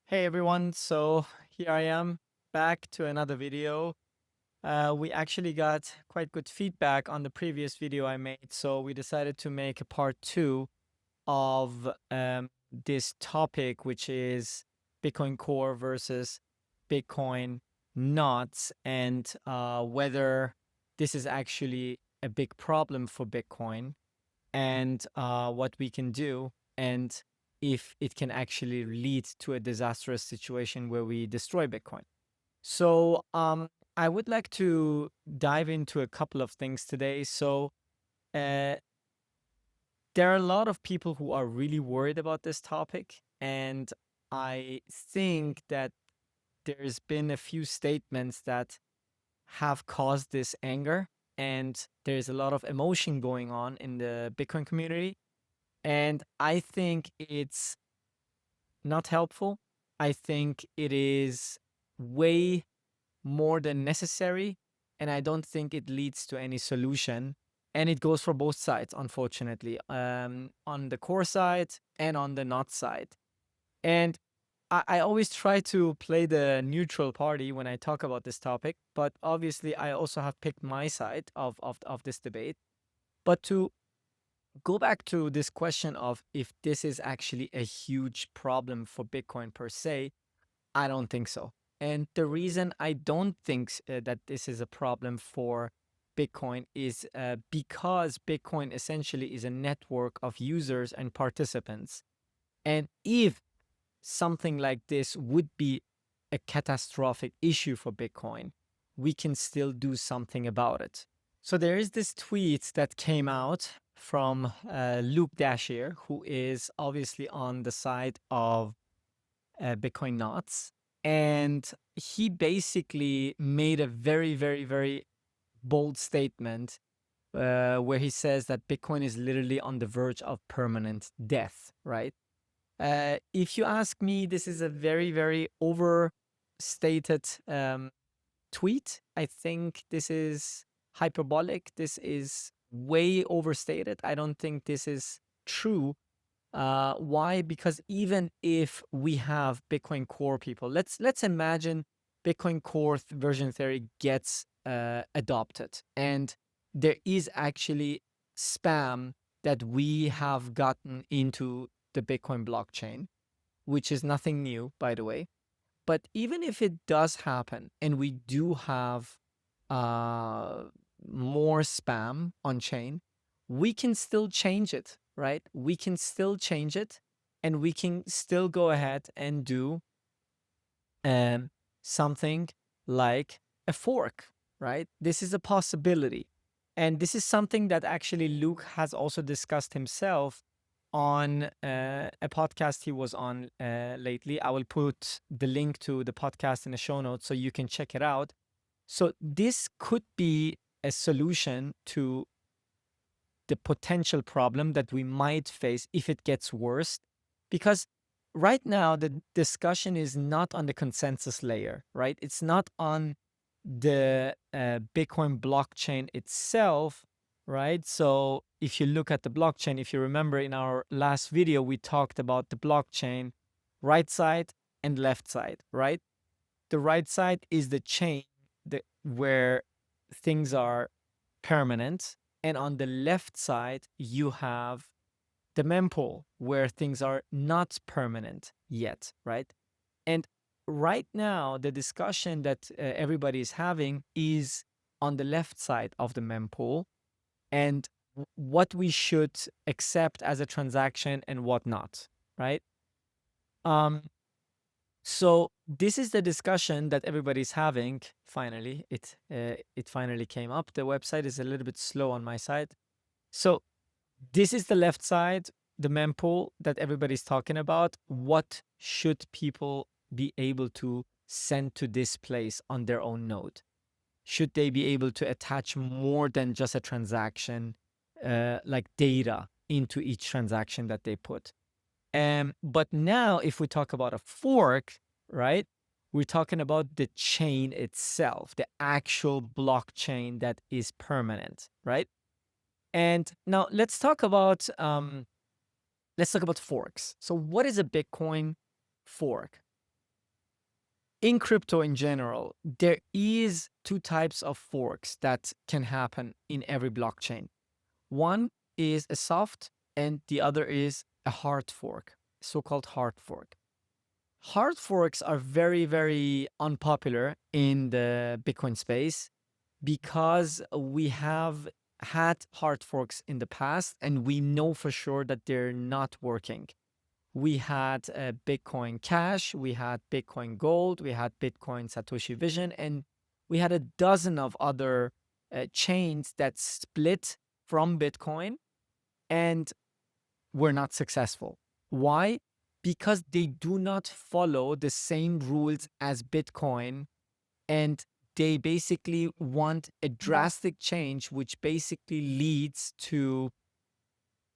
Hey everyone, so here I am back to another video. We actually got quite good feedback on the previous video I made, so we decided to make a part two of this topic, which is Bitcoin Core versus Bitcoin Knots, and whether this is actually a big problem for Bitcoin and what we can do, and if it can actually lead to a disastrous situation where we destroy Bitcoin. So I would like to dive into a couple of things today. So uh, there are a lot of people who are really worried about this topic, and I think that there's been a few statements that have caused this anger, and there's a lot of emotion going on in the Bitcoin community. And I think it's not helpful. I think it is way more than necessary. And I don't think it leads to any solution. And it goes for both sides, unfortunately, on the core side and on the not side. And I always try to play the neutral party when I talk about this topic. But obviously, I also have picked my side of this debate. But to go back to this question of if this is actually a huge problem for Bitcoin per se, I don't think so. And the reason I don't think that this is a problem for Bitcoin is because Bitcoin essentially is a network of users and participants. And if something like this would be a catastrophic issue for Bitcoin, we can still do something about it. So there is this tweet that came out from Luke Dashier, who is obviously on the side of Bitcoin Knots. And he basically made a very, very, very bold statement where he says that Bitcoin is literally on the verge of permanent death, right? If you ask me, this is a very, very overstated tweet. I think this is hyperbolic. This is way overstated. I don't think this is true. Why? Because even if we have Bitcoin Core people, let's imagine Bitcoin Core version theory gets adopted, and there is actually spam that we have gotten into the Bitcoin blockchain, which is nothing new, by the way. But even if it does happen, and we do have uh, more spam on chain, we can still change it, right? We can still change it, and we can still go ahead and do um, something like a fork, right? This is a possibility. And this is something that actually Luke has also discussed himself on a podcast he was on lately. I will put the link to the podcast in the show notes so you can check it out. So this could be a solution to the potential problem that we might face if it gets worse. Because right now, the discussion is not on the consensus layer, right? It's not on the Bitcoin blockchain itself, right? So if you look at the blockchain, if you remember in our last video, we talked about the blockchain right side and left side, right? The right side is the chain where things are permanent. And on the left side, you have the mempool where things are not permanent yet, right? And right now, the discussion that everybody is having is on the left side of the mempool and what we should accept as a transaction and what not, right? Um, so this is the discussion that everybody's having. Finally, it finally came up. The website is a little bit slow on my side. So this is the left side, the mempool that everybody's talking about. What should people be able to send to this place on their own node? Should they be able to attach more than just a transaction, like data, into each transaction that they put? But now, if we talk about a fork, right, we're talking about the chain itself, the actual blockchain that is permanent, right? And now let's talk about forks. So what is a Bitcoin fork? in crypto in general, there is two types of forks that can happen in every blockchain. One is a soft and the other is a hard fork, so-called hard fork. Hard forks are very, very unpopular in the Bitcoin space because we have had hard forks in the past and we know for sure that they're not working. We had Bitcoin Cash, we had Bitcoin Gold, we had Bitcoin Satoshi Vision, and we had a dozen of other chains that split from Bitcoin and were not successful. Why? Because they do not follow the same rules as Bitcoin, and they basically want a drastic change, which basically leads to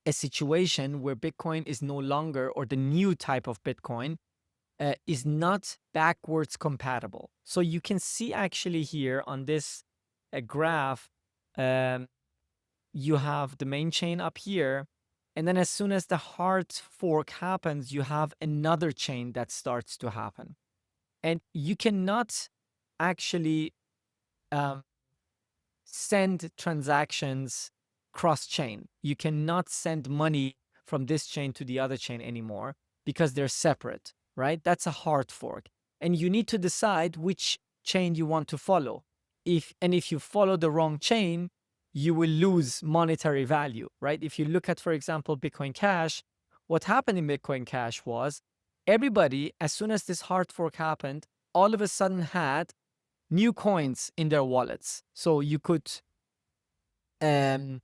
a situation where Bitcoin is no longer, or the new type of Bitcoin is not backwards compatible. So you can see actually here on this graph, um, you have the main chain up here. And then as soon as the hard fork happens, you have another chain that starts to happen. And you cannot actually um, send transactions cross-chain. You cannot send money from this chain to the other chain anymore because they're separate, right? That's a hard fork. And you need to decide which chain you want to follow. If you follow the wrong chain, you will lose monetary value, right? If you look at, for example, Bitcoin Cash, what happened in Bitcoin Cash was everybody, as soon as this hard fork happened, all of a sudden had new coins in their wallets. So you could um,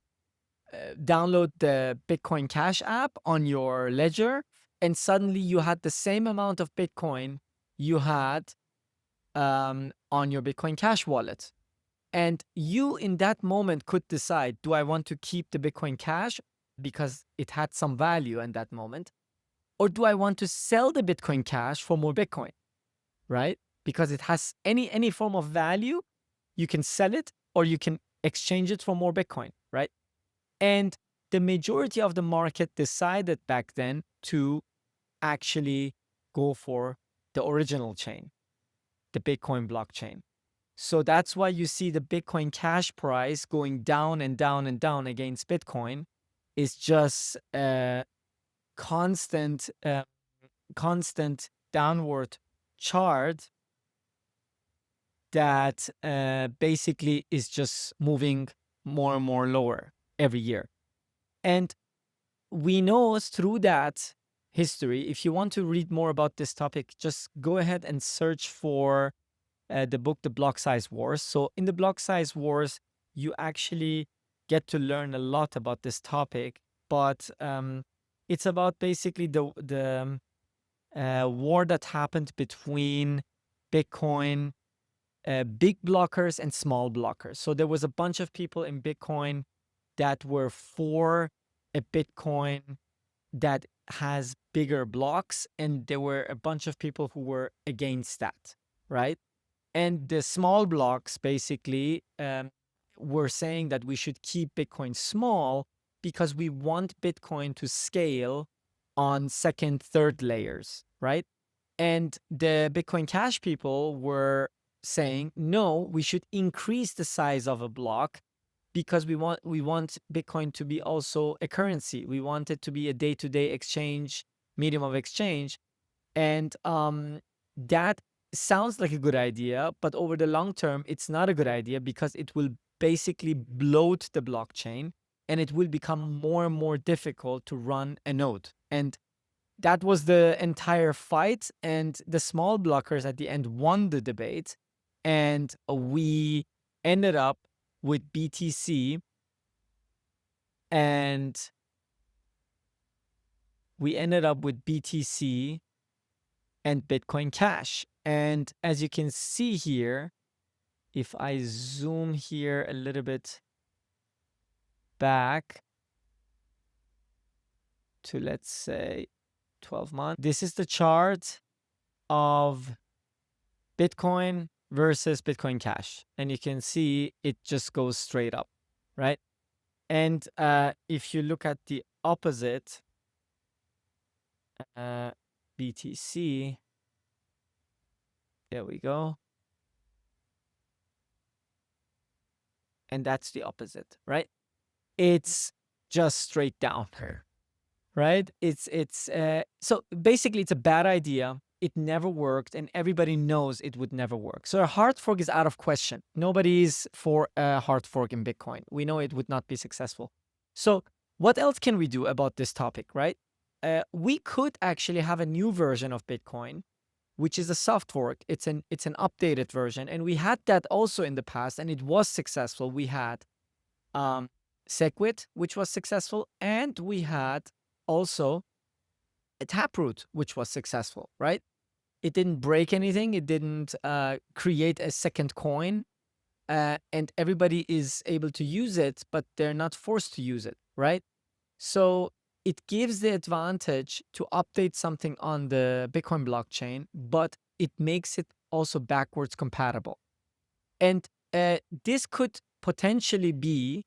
download the Bitcoin Cash app on your ledger, and suddenly you had the same amount of Bitcoin you had on your Bitcoin Cash wallet. And you, in that moment, could decide, do I want to keep the Bitcoin Cash because it had some value in that moment? Or do I want to sell the Bitcoin Cash for more Bitcoin, right? Because it has any form of value, you can sell it or you can exchange it for more Bitcoin, right? And the majority of the market decided back then to actually go for the original chain, the Bitcoin blockchain. So that's why you see the Bitcoin Cash price going down and down and down against Bitcoin is just a constant downward chart that basically is just moving more and more lower every year. And we know through that history, if you want to read more about this topic, just go ahead and search for the book, The Block Size Wars. So in the Block Size Wars, you actually get to learn a lot about this topic, but it's about basically the war that happened between Bitcoin big blockers and small blockers. So there was a bunch of people in Bitcoin that were for a Bitcoin that has bigger blocks, and there were a bunch of people who were against that, right? And the small blocks basically were saying that we should keep Bitcoin small because we want Bitcoin to scale on second, third layers, right? And the Bitcoin Cash people were saying, no, we should increase the size of a block because we want Bitcoin to be also a currency. We want it to be a day-to-day exchange, medium of exchange. And that sounds like a good idea, but over the long term, it's not a good idea because it will basically bloat the blockchain and it will become more and more difficult to run a node. And that was the entire fight, and the small blockers at the end won the debate, and we ended up with BTC, and and Bitcoin Cash. And as you can see here, if I zoom here a little bit back to, let's say, 12 months, this is the chart of Bitcoin versus Bitcoin Cash. And you can see it just goes straight up, right? And if you look at the opposite, BTC, There we go. And that's the opposite, right? It's just straight down, right? So basically it's a bad idea. It never worked, and everybody knows it would never work. So a hard fork is out of question. Nobody's for a hard fork in Bitcoin. We know it would not be successful. So what else can we do about this topic, right? We could actually have a new version of Bitcoin, which is a soft fork. It's an updated version, and we had that also in the past, and it was successful. We had um, Segwit, which was successful, and we had also a Taproot, which was successful, right? It didn't break anything. It didn't create a second coin, and everybody is able to use it, but they're not forced to use it, right? So it gives the advantage to update something on the Bitcoin blockchain, but it makes it also backwards compatible. And this could potentially be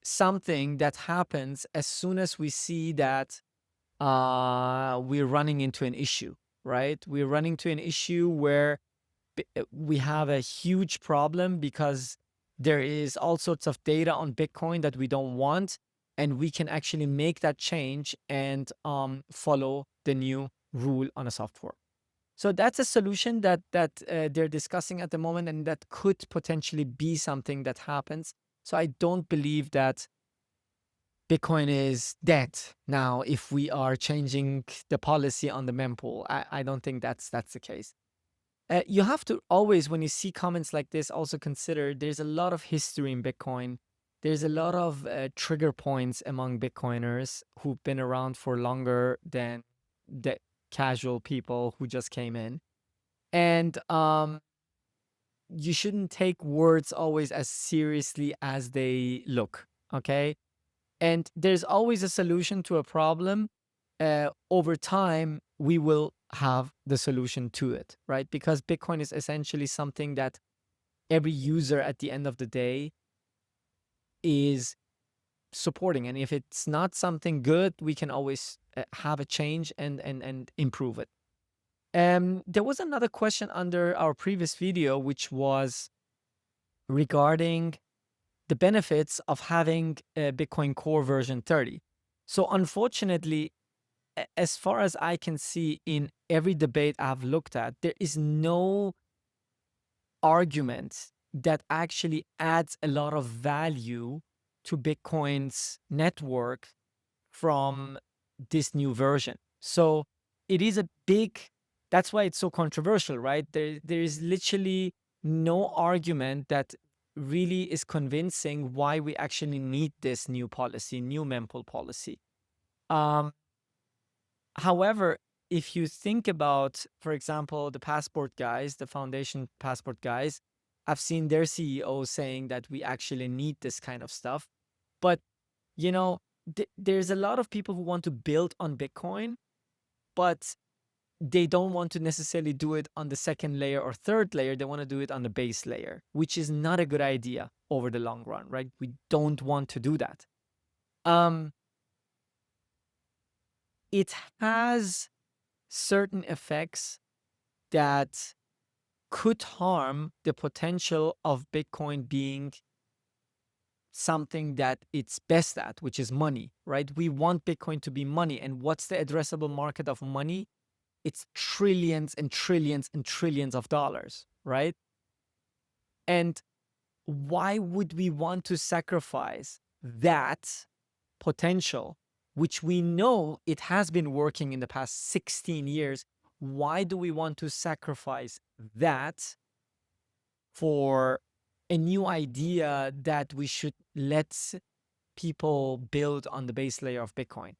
something that happens as soon as we see that we're running into an issue, right? We're running to an issue where we have a huge problem because there is all sorts of data on Bitcoin that we don't want, and we can actually make that change and follow the new rule on a soft fork. So that's a solution that they're discussing at the moment, and that could potentially be something that happens. So I don't believe that Bitcoin is dead now if we are changing the policy on the mempool. I don't think that's the case. You have to always, when you see comments like this, also consider there's a lot of history in Bitcoin. There's a lot of trigger points among Bitcoiners who've been around for longer than the casual people who just came in. And you shouldn't take words always as seriously as they look, okay? And there's always a solution to a problem. Over time, we will have the solution to it, right? Because Bitcoin is essentially something that every user at the end of the day is supporting. And if it's not something good, we can always have a change and improve it. There was another question under our previous video, which was regarding the benefits of having Bitcoin Core version 30. So unfortunately, as far as I can see in every debate I've looked at, there is no argument that actually adds a lot of value to Bitcoin's network from this new version. So it is a big, that's why it's so controversial, right? There is literally no argument that really is convincing why we actually need this new policy, new mempool policy. However, if you think about, for example, the passport guys, the foundation passport guys, I've seen their CEO saying that we actually need this kind of stuff. But, you know, there's a lot of people who want to build on Bitcoin, but they don't want to necessarily do it on the second layer or third layer. They want to do it on the base layer, which is not a good idea over the long run, right? We don't want to do that. It has certain effects that could harm the potential of Bitcoin being something that it's best at, which is money, right? We want Bitcoin to be money. And what's the addressable market of money? It's trillions and trillions and trillions of dollars, right? And why would we want to sacrifice that potential, which we know it has been working in the past 16 years? Why do we want to sacrifice that for a new idea that we should let people build on the base layer of Bitcoin?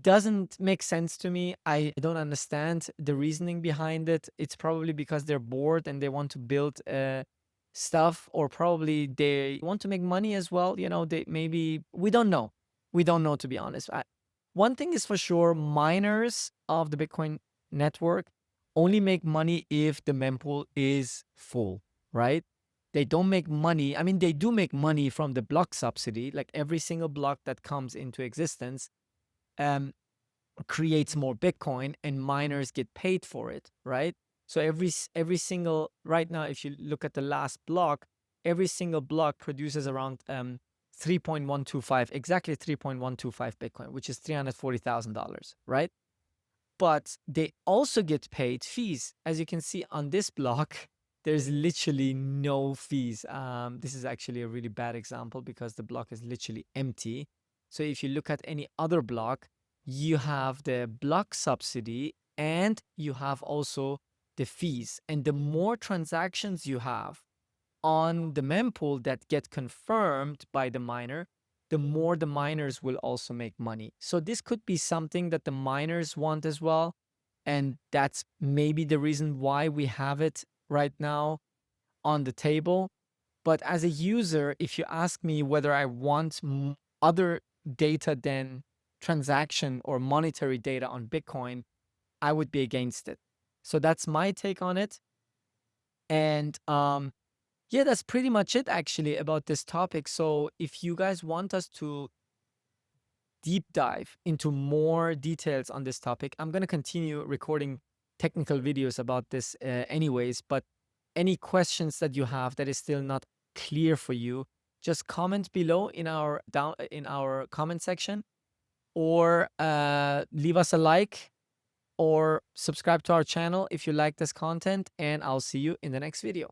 Doesn't make sense to me. I don't understand the reasoning behind it. It's probably because they're bored and they want to build stuff, or probably they want to make money as well. You know, they maybe, we don't know. We don't know, to be honest. One thing is for sure, miners of the Bitcoin network only make money if the mempool is full, right? They don't make money. I mean, they do make money from the block subsidy. Like every single block that comes into existence creates more Bitcoin, and miners get paid for it, right? So every single, right now, if you look at the last block, every single block produces around 3.125, exactly 3.125 Bitcoin, which is $340,000, right? But they also get paid fees. As you can see on this block, there's literally no fees. This is actually a really bad example because the block is literally empty. So if you look at any other block, you have the block subsidy and you have also the fees. And the more transactions you have on the mempool that get confirmed by the miner, the more the miners will also make money. So this could be something that the miners want as well. And that's maybe the reason why we have it right now on the table. But as a user, if you ask me whether I want other data than transaction or monetary data on Bitcoin, I would be against it. So that's my take on it. And yeah, that's pretty much it actually about this topic. So if you guys want us to deep dive into more details on this topic, I'm going to continue recording technical videos about this anyways. But any questions that you have that is still not clear for you, just comment below in our comment section, or leave us a like or subscribe to our channel if you like this content, and I'll see you in the next video.